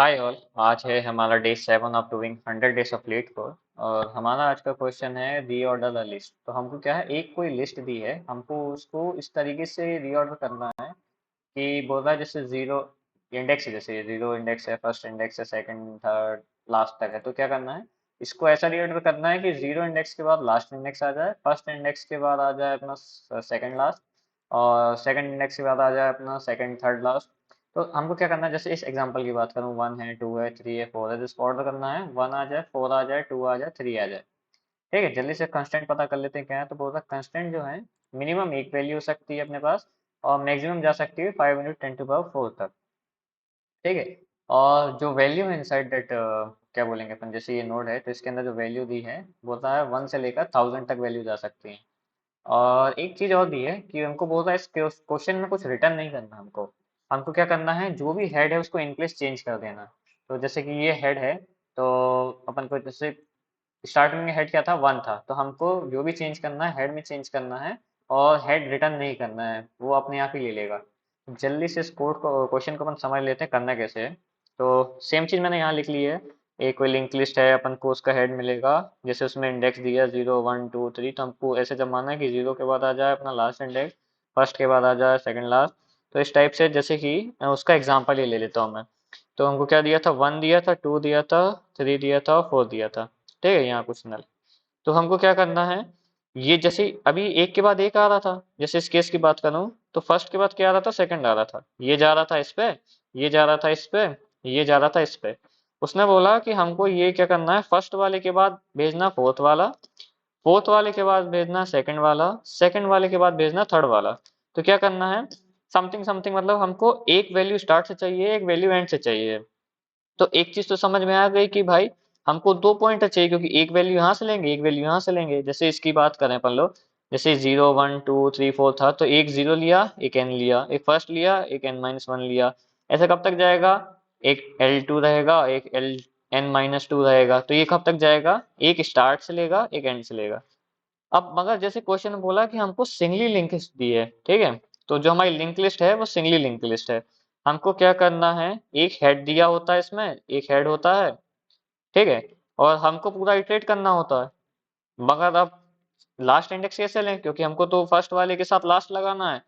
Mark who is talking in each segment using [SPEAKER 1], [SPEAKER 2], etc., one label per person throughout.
[SPEAKER 1] Hi all. आज है हमारा day 7 of doing 100 days of LeetCode. और हमारा आज का क्वेश्चन है रीऑर्डर द लिस्ट। तो हमको क्या है, एक कोई लिस्ट दी है, हमको उसको इस तरीके से रीऑर्डर करना है कि बोल रहा है जैसे जीरो इंडेक्स है, जैसे जीरो इंडेक्स है, फर्स्ट इंडेक्स है, सेकंड थर्ड लास्ट तक है। तो क्या करना है, इसको ऐसा रीऑर्डर करना है कि जीरो इंडेक्स के बाद लास्ट इंडेक्स आ जाए, फर्स्ट इंडेक्स के बाद आ जाए अपना सेकंड लास्ट, और सेकंड इंडेक्स के बाद आ जाए अपना सेकंड थर्ड लास्ट। तो हमको क्या करना है, जैसे इस एग्जांपल की बात करूँ, वन है, टू है, थ्री है, फोर है, तो इसको ऑर्डर करना है, वन आ जाए, फोर आ जाए, टू आ जाए, थ्री आ जाए। ठीक है, जल्दी से कंस्टेंट पता कर लेते हैं क्या है। तो बोल रहा है कंस्टेंट जो है मिनिमम एक वैल्यू हो सकती है अपने पास, और मैक्सिमम जा सकती है 5 × 10⁴ तक। ठीक है, और जो वैल्यू है इनसाइड दैट, क्या बोलेंगे अपन, जैसे ये नोड है तो इसके अंदर जो वैल्यू दी है बोलता है 1 से लेकर 1000 तक वैल्यू जा सकती है। और एक चीज और दी है कि हमको बोल रहा है इस क्वेश्चन में कुछ रिटर्न नहीं करना हमको। हमको क्या करना है, जो भी हेड है उसको इन प्लेस चेंज कर देना। तो जैसे कि ये हेड है, तो अपन को जैसे स्टार्टिंग में हेड क्या था, वन था, तो हमको जो भी चेंज करना है हेड में चेंज करना है, और हेड रिटर्न नहीं करना है, वो अपने आप ही ले लेगा। जल्दी से इस कोड को, क्वेश्चन को अपन समझ लेते हैं करना कैसे है। तो सेम चीज मैंने यहाँ लिख ली है। एक कोई लिंक लिस्ट है, अपन को उसका हेड मिलेगा, जैसे उसमें इंडेक्स दिया 0 1 2 3, तो हमको ऐसे जमाना है कि जीरो के बाद आ जाए अपना लास्ट इंडेक्स, फर्स्ट के बाद आ जाए सेकंड लास्ट। तो इस टाइप से, जैसे कि उसका एग्जांपल ही ले लेता हूँ मैं। तो हमको क्या दिया था, वन दिया था, टू दिया था, थ्री दिया था, और फोर दिया था। ठीक है, यहाँ कुछ नल। तो हमको क्या करना है, ये जैसे अभी एक के बाद एक आ रहा था, जैसे इस केस की बात करूं, तो फर्स्ट के बाद क्या आ रहा था, सेकंड आ रहा था, ये जा रहा था इस पे, ये जा रहा था इस पे, ये जा रहा था इस पे। उसने बोला कि हमको ये क्या करना है, फर्स्ट वाले के बाद भेजना फोर्थ वाला, फोर्थ वाले के बाद भेजना सेकंड वाला, सेकंड वाले के बाद भेजना थर्ड वाला। तो क्या करना है, समथिंग समथिंग, मतलब हमको एक वैल्यू स्टार्ट से चाहिए, एक वैल्यू एंड से चाहिए। तो एक चीज तो समझ में आ गई कि भाई हमको दो पॉइंटर चाहिए, क्योंकि एक वैल्यू यहाँ से लेंगे, एक वैल्यू यहाँ से लेंगे। जैसे इसकी बात करें अपन लोग, जैसे 0 1 2 3 4 था, तो एक जीरो लिया, एक एन लिया, एक फर्स्ट लिया, एक n-1 लिया। ऐसा कब तक जाएगा, एक L2 रहेगा, एक N-2 रहेगा। तो ये कब तक जाएगा, एक स्टार्ट से लेगा, एक एंड से लेगा। अब मगर जैसे क्वेश्चन में बोला कि हमको सिंगली लिंक लिस्ट दी है, ठीक है, तो जो हमारी लिंक लिस्ट है वो सिंगली लिंक लिस्ट है। हमको क्या करना है, एक हेड दिया होता है, इसमें एक हेड होता है, ठीक है, और हमको पूरा इटरेट करना होता है। मगर अब लास्ट इंडेक्स कैसे लें, क्योंकि हमको तो फर्स्ट वाले के साथ लास्ट लगाना है,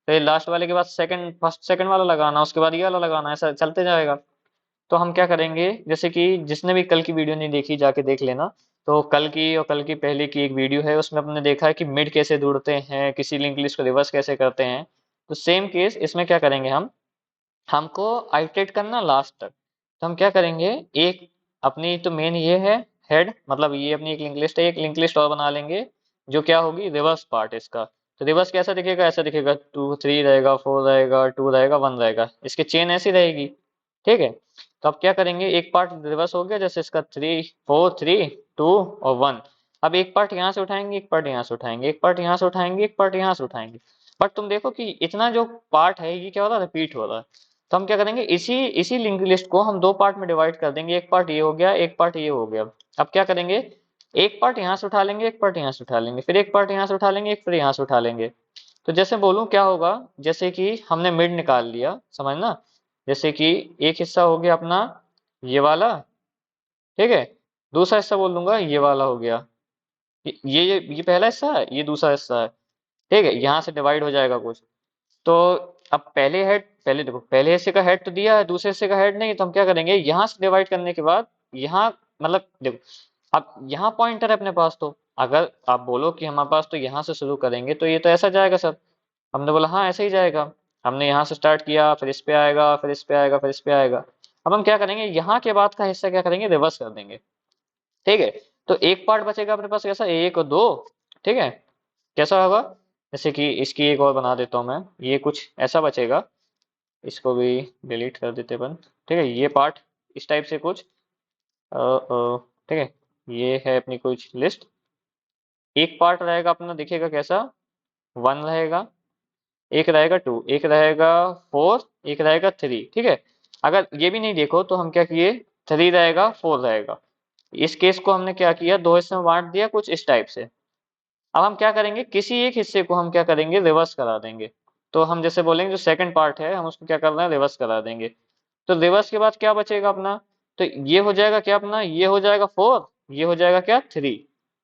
[SPEAKER 1] फिर लास्ट वाले के बाद सेकंड, फर्स्ट सेकंड वाला लगाना, उसके बाद ये वाला लगाना, ऐसा चलते जाएगा। तो हम क्या करेंगे, जैसे कि जिसने भी कल की वीडियो नहीं देखी जाके देख लेना। तो कल की और कल की पहले की एक वीडियो है, उसमें हमने देखा है कि मिड कैसे ढूंढते हैं, किसी लिंक लिस्ट को रिवर्स कैसे करते हैं। तो सेम केस इसमें क्या करेंगे हम, हमको आइटरेट करना लास्ट तक। तो हम क्या करेंगे, एक अपनी तो मेन ये है हेड, मतलब ये अपनी एक लिंक लिस्ट है, एक लिंक लिस्ट और बना लेंगे जो क्या होगी, रिवर्स पार्ट इसका। तो रिवर्स कैसा दिखेगा, ऐसा दिखेगा, टू थ्री रहेगा, फोर रहेगा, टू रहेगा, वन रहेगा, इसकी चेन ऐसी रहेगी। ठीक है, तो अब क्या करेंगे, एक पार्ट रिवर्स हो गया, जैसे इसका थ्री फोर थ्री टू और वन। अब एक पार्ट यहाँ से उठाएंगे, एक पार्ट यहाँ से उठाएंगे, एक पार्ट यहाँ से उठाएंगे, एक पार्ट यहाँ से उठाएंगे। बट तुम देखो कि इतना जो पार्ट है ये क्या हो रहा है, रिपीट हो रहा है। तो हम क्या करेंगे, इसी इसी लिंक लिस्ट को हम दो पार्ट में डिवाइड कर देंगे, एक पार्ट ये हो गया, एक पार्ट ये हो गया। अब क्या करेंगे, एक पार्ट यहाँ से उठा लेंगे, एक पार्ट यहाँ से उठा लेंगे, फिर एक पार्ट यहाँ से उठा लेंगे, एक फिर यहाँ से उठा लेंगे। तो जैसे बोलूं क्या होगा, जैसे कि हमने मिड निकाल लिया, समझना। जैसे कि एक हिस्सा हो गया अपना ये वाला, ठीक है, दूसरा हिस्सा बोल दूंगा ये वाला हो गया। ये पहला हिस्सा है, ये दूसरा हिस्सा है। ठीक है, यहाँ से डिवाइड हो जाएगा कुछ। तो अब पहले हेड, पहले देखो, पहले हिस्से का हेड तो दिया है, दूसरे हिस्से का हेड नहीं, तो हम क्या करेंगे, यहाँ से डिवाइड करने के बाद यहाँ, मतलब देखो, अब यहाँ पॉइंटर है अपने पास, तो अगर आप बोलो कि हमारे पास तो यहाँ से शुरू करेंगे, तो ये तो ऐसा जाएगा सर। हमने बोला हाँ ऐसे ही जाएगा। हमने यहाँ से स्टार्ट किया, फिर इस पे आएगा, फिर इस पे आएगा, फिर इस पे आएगा। अब हम क्या करेंगे, यहाँ के बाद का हिस्सा क्या करेंगे, रिवर्स कर देंगे। ठीक है, तो एक पार्ट बचेगा अपने पास, कैसा, एक और दो। ठीक है, कैसा होगा, जैसे कि इसकी एक और बना देता हूँ मैं, ये कुछ ऐसा बचेगा, इसको भी डिलीट कर देते अपन। ठीक है, ये पार्ट इस टाइप से कुछ, ठीक है, ये है अपनी कुछ लिस्ट। एक पार्ट रहेगा अपना, दिखेगा कैसा, वन रहेगा, एक रहेगा टू, एक रहेगा फोर, एक रहेगा थ्री। ठीक है, अगर ये भी नहीं देखो तो हम क्या किए, थ्री रहेगा, फोर रहेगा। इस केस को हमने क्या किया, दो हिस्से में बांट दिया कुछ इस टाइप से। अब हम क्या करेंगे, किसी एक हिस्से को हम क्या करेंगे, रिवर्स करा देंगे। तो हम जैसे बोलेंगे जो सेकंड पार्ट है, हम उसको क्या कर रहे हैं, रिवर्स करा देंगे। तो रिवर्स के बाद क्या बचेगा अपना, तो ये हो जाएगा क्या अपना, ये हो जाएगा 4, ये हो जाएगा क्या 3।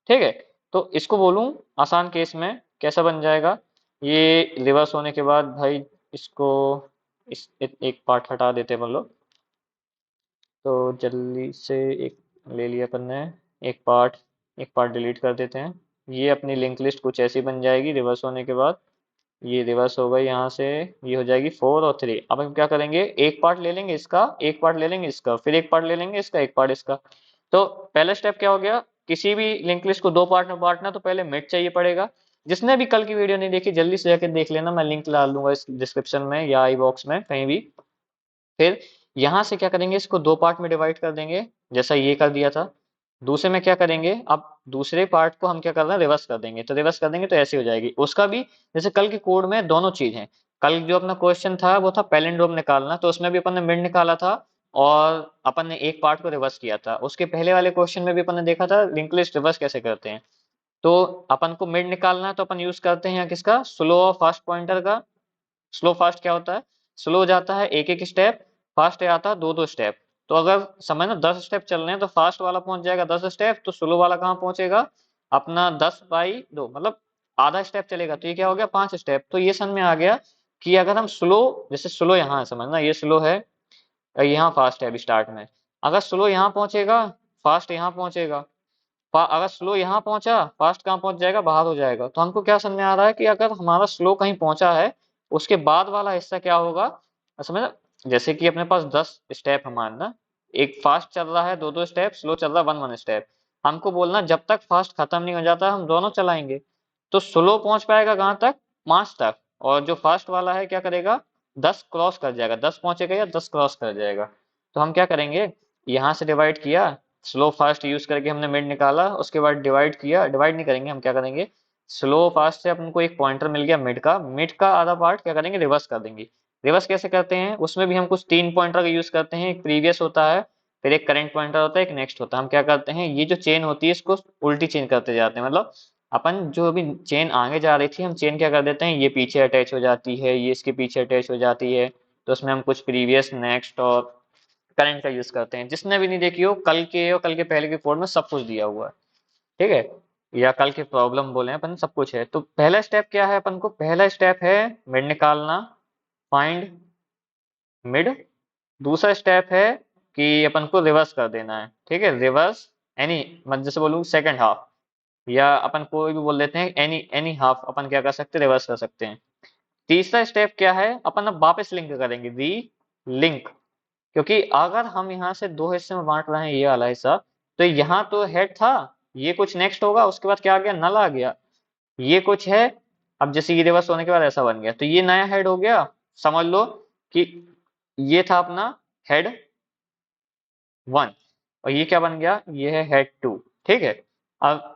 [SPEAKER 1] ठीक है, तो इसको बोलूं आसान केस में कैसा बन जाएगा, ये रिवर्स होने के बाद भाई इसको एक पार्ट हटा देते हैं अपन लोग। तो जल्दी से एक ले लिया अपन ने, एक पार्ट, एक पार्ट डिलीट कर देते हैं। ये अपनी लिंक लिस्ट कुछ ऐसी बन जाएगी रिवर्स होने के बाद, ये रिवर्स हो गई यहाँ से, ये हो जाएगी 4 और 3। अब हम क्या करेंगे, एक पार्ट ले लेंगे इसका, एक पार्ट ले लेंगे इसका, फिर एक पार्ट ले लेंगे इसका, एक पार्ट इसका। तो पहला स्टेप क्या हो गया, किसी भी लिंक लिस्ट को दो पार्ट में बांटना, तो पहले मिड चाहिए पड़ेगा। जिसने भी कल की वीडियो नहीं देखी जल्दी से जाकर देख लेना, मैं लिंक डाल दूंगा इस डिस्क्रिप्शन में या आई बॉक्स में कहीं भी। फिर यहाँ से क्या करेंगे, इसको दो पार्ट में डिवाइड कर देंगे, जैसा ये कर दिया था। दूसरे में क्या करेंगे, अब दूसरे पार्ट को हम क्या कर रहे हैं, रिवर्स कर देंगे। तो रिवर्स कर देंगे तो ऐसे हो जाएगी उसका भी, जैसे कल के कोड में दोनों चीज हैं। कल जो अपना क्वेश्चन था वो था पैलिंड्रोम निकालना, तो उसमें भी अपन ने मिड निकाला था और अपन ने एक पार्ट को रिवर्स किया था। उसके पहले वाले क्वेश्चन में भी अपन ने देखा था लिंक लिस्ट रिवर्स कैसे करते हैं। तो अपन को मिड निकालना है तो अपन यूज करते हैं किसका, स्लो और फास्ट पॉइंटर का। स्लो फास्ट क्या होता है, स्लो जाता है एक एक स्टेप, फास्ट आता है दो दो स्टेप। तो अगर समझ ना 10 स्टेप चल रहे हैं तो फास्ट वाला पहुंच जाएगा 10 स्टेप, तो स्लो वाला कहाँ पहुंचेगा अपना 10/2, मतलब आधा स्टेप चलेगा। तो ये क्या हो गया 5 स्टेप। तो ये समझ में आ गया कि अगर हम स्लो, जैसे स्लो यहाँ है समझना, ये स्लो है, यहाँ फास्ट है अभी स्टार्ट में। अगर स्लो यहाँ पहुंचेगा, फास्ट यहाँ पहुंचेगा। अगर स्लो यहाँ पहुंचा, फास्ट कहाँ पहुंच जाएगा, बाहर हो जाएगा। तो हमको क्या समझ में आ रहा है कि अगर हमारा स्लो कहीं पहुंचा है, उसके बाद वाला हिस्सा क्या होगा, समझ, जैसे कि अपने पास 10 स्टेप है मानना, एक फास्ट चल रहा है दो दो स्टेप, स्लो चल रहा है वन वन स्टेप। हमको बोलना जब तक फास्ट खत्म नहीं हो जाता हम दोनों चलाएंगे। तो स्लो पहुंच पाएगा कहाँ तक, 5 तक, और जो फास्ट वाला है क्या करेगा, 10 क्रॉस कर जाएगा, 10 पहुंचेगा या 10 क्रॉस कर जाएगा। तो हम क्या करेंगे, यहाँ से डिवाइड किया, स्लो फास्ट यूज करके हमने मिड निकाला, उसके बाद डिवाइड किया, डिवाइड नहीं करेंगे हम, क्या करेंगे, स्लो फास्ट से अपन को एक पॉइंटर मिल गया मिड का, मिड का आधा पार्ट क्या करेंगे, रिवर्स कर देंगे। रिवर्स कैसे करते हैं, उसमें भी हम कुछ 3 पॉइंटर का यूज करते हैं, एक प्रीवियस होता है, फिर एक करंट पॉइंटर होता है, एक नेक्स्ट होता है। हम क्या करते हैं, ये जो चेन होती है इसको उल्टी चेन करते जाते हैं, मतलब अपन जो अभी चेन आगे जा रही थी हम चेन क्या कर देते हैं, ये पीछे अटैच हो जाती है, ये इसके पीछे अटैच हो जाती है। तो उसमें हम कुछ प्रीवियस, नेक्स्ट और करंट का यूज करते हैं। जिसने भी नहीं देखी हो कल के और कल के पहले के कोड में सब कुछ दिया हुआ है, ठीक है, या कल के प्रॉब्लम बोले हैं अपन, सब कुछ है। तो पहला स्टेप क्या है अपन को, पहला स्टेप है मिड निकालना, फाइंड मिड। दूसरा स्टेप है कि अपन को रिवर्स कर देना है, ठीक है, रिवर्स एनी, मतलब जैसे बोलूँ सेकंड हाफ, या अपन कोई भी बोल देते हैं एनी एनी हाफ, अपन क्या कर सकते हैं, रिवर्स कर सकते हैं। तीसरा स्टेप क्या है, अपन अब वापस लिंक करेंगे, री लिंक। क्योंकि अगर हम यहाँ से दो हिस्से में बांट रहे हैं ये वाला हिस्सा, तो यहाँ तो हेड था, ये कुछ नेक्स्ट होगा, उसके बाद क्या आ गया, नल आ गया, ये कुछ है। अब जैसे ये रिवर्स होने के बाद ऐसा बन गया, तो ये नया हेड हो गया। समझ लो कि ये था अपना हेड 1, और ये क्या बन गया, ये है हेड 2। ठीक है, अब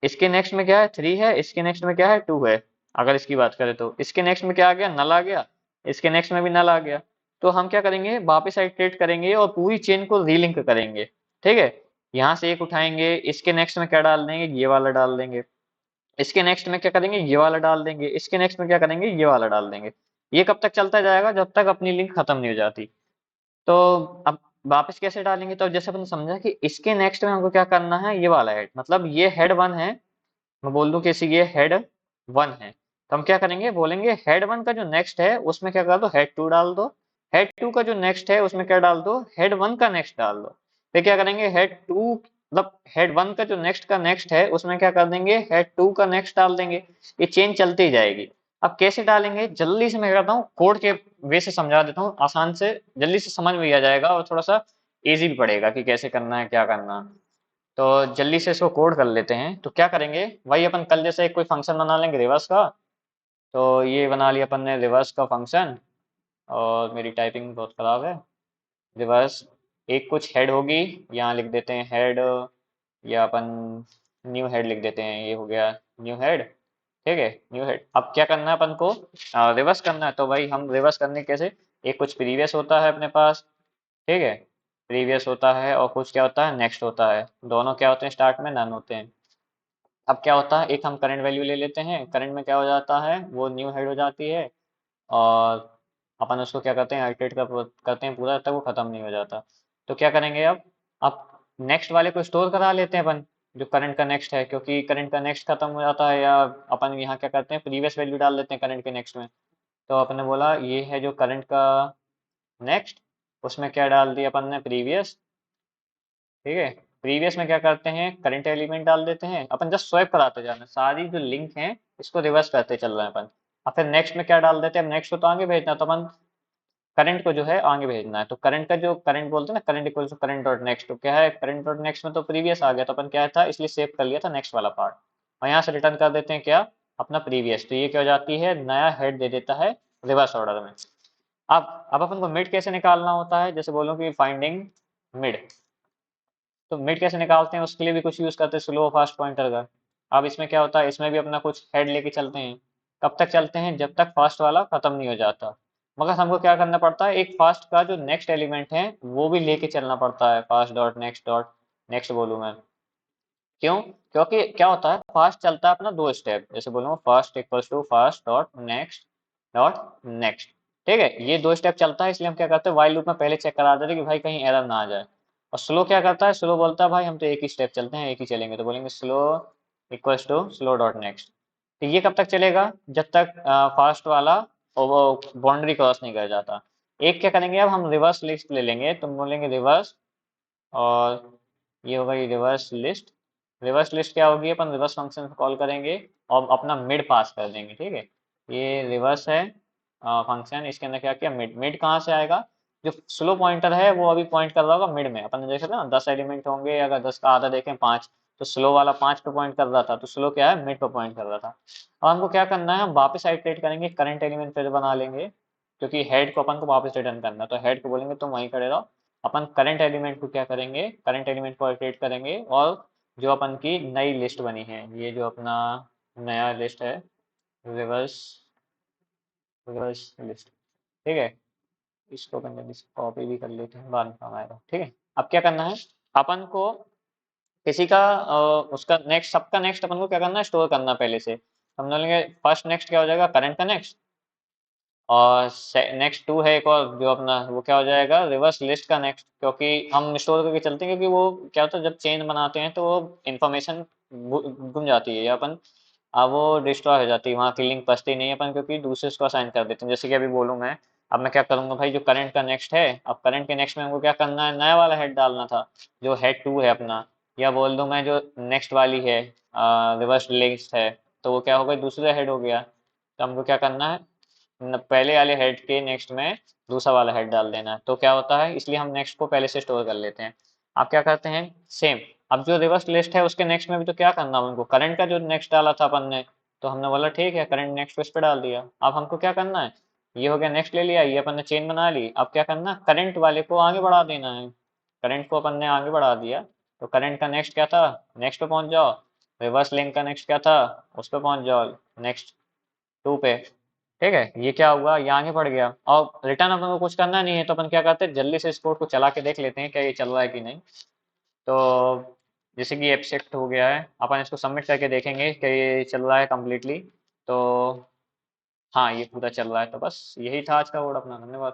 [SPEAKER 1] इसके नेक्स्ट में क्या है, 3 है, इसके नेक्स्ट में क्या है, 2 है। अगर इसकी बात करें तो इसके नेक्स्ट में क्या आ गया, नल आ गया, इसके नेक्स्ट में भी नल आ गया। तो हम क्या करेंगे, वापस आइटरेट करेंगे और पूरी चेन को रीलिंक करेंगे। ठीक है, यहाँ से एक उठाएंगे, इसके नेक्स्ट में क्या डाल देंगे, ये वाला डाल देंगे, इसके नेक्स्ट में क्या करेंगे, ये वाला डाल देंगे, इसके नेक्स्ट में क्या करेंगे, ये वाला डाल देंगे। ये कब तक चलता जाएगा, जब तक अपनी लिंक खत्म नहीं हो जाती। तो अब वापस कैसे डालेंगे, तो जैसे अपन समझा कि इसके नेक्स्ट में हमको क्या करना है, ये वाला हेड, मतलब ये हेड 1 है, मैं बोल दूं किसी, ये हेड 1 है, तो हम क्या करेंगे, बोलेंगे हेड 1 का जो नेक्स्ट है उसमें क्या कर दो, हेड 2 डाल दो। हेड 2 का जो नेक्स्ट है उसमें क्या डाल दो, हेड 1 का नेक्स्ट डाल दो। फिर क्या करेंगे, हेड 2, मतलब हेड 1 का जो नेक्स्ट का नेक्स्ट है उसमें क्या कर देंगे, हेड 2 का नेक्स्ट डाल देंगे। ये चेन चलती ही जाएगी। अब कैसे डालेंगे, जल्दी से मैं करता हूँ कोड के वे से समझा देता हूँ, आसान से जल्दी से समझ में भी आ जाएगा और थोड़ा सा इजी भी पड़ेगा कि कैसे करना है, क्या करना है। तो जल्दी से इसको कोड कर लेते हैं। तो क्या करेंगे, वही अपन कल जैसे कोई फंक्शन बना लेंगे रिवर्स का। तो ये बना लिया अपन ने रिवर्स का फंक्शन, और मेरी टाइपिंग बहुत ख़राब है। रिवर्स एक कुछ हेड होगी, यहाँ लिख देते हैं हेड, या अपन न्यू हेड लिख देते हैं, ये हो गया न्यू हेड। ठीक है, न्यू हेड। अब क्या करना है अपन को, रिवर्स करना है। तो भाई हम रिवर्स करने कैसे, एक कुछ प्रीवियस होता है अपने पास, ठीक है, प्रीवियस होता है, और कुछ क्या होता है, नेक्स्ट होता है। दोनों क्या होते हैं, स्टार्ट में नन होते हैं। अब क्या होता है, एक हम करंट वैल्यू ले लेते हैं, करंट में क्या हो जाता है, वो न्यू हेड हो जाती है। और अपन उसको क्या करते हैं, आइटरेट करते हैं पूरा, तब तक वो खत्म नहीं हो जाता। तो क्या करेंगे अब नेक्स्ट वाले को स्टोर करा लेते हैं अपन, जो करंट का नेक्स्ट है, क्योंकि करंट का नेक्स्ट खत्म हो जाता है, या अपन यहाँ क्या करते हैं, प्रीवियस वैल्यू डाल देते हैं करंट के नेक्स्ट में। तो अपन ने बोला ये है जो करंट का नेक्स्ट, उसमें क्या डाल दिया अपन ने, प्रीवियस। ठीक है, प्रीवियस में क्या करते हैं, करंट एलिमेंट डाल देते हैं, अपन जस्ट स्वैप कराते जाना, सारी जो लिंक है इसको रिवर्स करते चल रहे हैं अपन। और फिर नेक्स्ट में क्या डाल देते हैं, नेक्स्ट को तो आगे भेजना, तो अपन करंट को जो है आगे भेजना है, तो करंट का जो करंट बोलते हैं ना, current equals to current dot next, तो क्या है, करंट डॉट नेक्स्ट में तो प्रीवियस आ गया, तो अपन क्या था, इसलिए सेव कर लिया था नेक्स्ट वाला पार्ट, और यहाँ से रिटर्न कर देते हैं क्या, अपना प्रीवियस। तो ये क्या हो जाती है, नया हेड दे देता है रिवर्स ऑर्डर में। अब अपन को मिड कैसे निकालना होता है, जैसे बोलो कि फाइंडिंग मिड, तो मिड कैसे निकालते हैं, उसके लिए भी कुछ यूज करते हैं, स्लो फास्ट पॉइंटर का। अब इसमें क्या होता है, इसमें भी अपना कुछ हेड लेके चलते हैं, कब तक चलते हैं, जब तक फास्ट वाला खत्म नहीं हो जाता। मगर हमको क्या करना पड़ता है, एक फास्ट का जो नेक्स्ट एलिमेंट है वो भी लेके चलना पड़ता है, फास्ट डॉट नेक्स्ट बोलूँ मैं। क्यों, क्योंकि क्या होता है, फास्ट चलता है अपना दो स्टेप, जैसे बोलूँ fast equals to fast dot next. ठीक है, ये दो स्टेप चलता है, इसलिए हम क्या करते हैं, वाइल लूप में पहले चेक करा देते हैं कि भाई कहीं एरर ना आ जाए। और स्लो क्या करता है, स्लो बोलता है भाई हम तो एक ही स्टेप चलते हैं, एक ही चलेंगे, तो बोलेंगे slow equals to slow dot next. तो ये कब तक चलेगा, जब तक फास्ट वाला बाउंड्री क्रॉस नहीं कर जाता। एक क्या करेंगे, अब हम रिवर्स लिस्ट ले लेंगे, तो बोलेंगे रिवर्स, और ये होगा ये रिवर्स लिस्ट। रिवर्स लिस्ट क्या होगी, अपन रिवर्स फंक्शन कॉल करेंगे और अपना मिड पास कर देंगे। ठीक है, ये रिवर्स है फंक्शन, इसके अंदर क्या किया, मिड। मिड कहाँ से आएगा, जो स्लो पॉइंटर है वो अभी पॉइंट कर रहा होगा मिड में, अपन ने देखा था ना 10 एलिमेंट होंगे, अगर 10 का आधा देखें 5, तो स्लो वाला 5 पे पॉइंट कर रहा था, तो स्लो क्या है, मिड पे पॉइंट कर रहा था। और हमको क्या करना है, हम वापस आइटरेट करेंगे, करंट एलिमेंट फिर बना लेंगे, क्योंकि हेड को अपन को वापस रिटर्न करना है, तो हेड को बोलेंगे तुम वहीं खड़े रहो। अपन करंट एलिमेंट को क्या करेंगे, करंट एलिमेंट को आइटरेट करेंगे, और जो अपन की नई लिस्ट बनी है, ये जो अपना नया लिस्ट है, रिवर्स रिवर्स लिस्ट। ठीक है, इसको अपन जल्दी से कॉपी भी कर लेते हैं, बाद में काम आएगा। ठीक है, अब क्या करना है, अपन को किसी का उसका नेक्स्ट, सबका नेक्स्ट अपन को क्या करना है, स्टोर करना पहले से। हम बोलेंगे फर्स्ट नेक्स्ट क्या हो जाएगा, करंट का नेक्स्ट, और नेक्स्ट टू है एक और जो अपना, वो क्या हो जाएगा, रिवर्स लिस्ट का नेक्स्ट, क्योंकि हम स्टोर करके चलते हैं, क्योंकि वो क्या होता है, जब चेन बनाते हैं तो वो इन्फॉर्मेशन गुम जाती है, या अपन वो डिस्ट्रॉय हो जाती है, वहाँ की लिंक बचती नहीं है, अपन क्योंकि दूसरे को असाइन कर देते हैं। जैसे कि अभी बोलूँ मैं, अब मैं क्या करूँगा भाई, जो करंट का नेक्स्ट है, अब करंट के नेक्स्ट में हमको क्या करना है, नया वाला हेड डालना था, जो हेड टू है अपना, या बोल दूँ मैं जो नेक्स्ट वाली है रिवर्स लिस्ट है, तो वो क्या हो गई, दूसरा हेड हो गया। तो हमको क्या करना है, पहले वाले हेड के नेक्स्ट में दूसरा वाला हेड डाल देना है, तो क्या होता है, इसलिए हम नेक्स्ट को पहले से स्टोर कर लेते हैं। अब क्या करते हैं, सेम, अब जो रिवर्स लिस्ट है उसके नेक्स्ट में भी तो क्या करना है उनको, करंट का जो नेक्स्ट डाला था अपन ने, तो हमने बोला ठीक है करंट नेक्स्ट उस पे डाल दिया। अब हमको क्या करना है, ये हो गया नेक्स्ट ले लिया, ये अपन ने चेन बना ली, अब क्या करना, करंट वाले को आगे बढ़ा देना है, करंट को अपन ने आगे बढ़ा दिया। तो करंट का नेक्स्ट क्या था, नेक्स्ट पे पहुंच जाओ, रिवर्स लिंक का नेक्स्ट क्या था, उस पे पहुंच जाओ, नेक्स्ट टू पे। ठीक है, ये क्या हुआ, ये आगे बढ़ गया, और रिटर्न अपन को कुछ करना नहीं है, तो अपन क्या करते हैं, जल्दी से इस कोड को चला के देख लेते हैं क्या ये चल रहा है कि नहीं। तो जैसे कि एब्स्ट्रैक्ट हो गया है, अपन इसको सबमिट करके देखेंगे कि ये चल रहा है कम्प्लीटली। तो हाँ, ये पूरा चल रहा है, तो बस यही था आज का कोड अपना, धन्यवाद।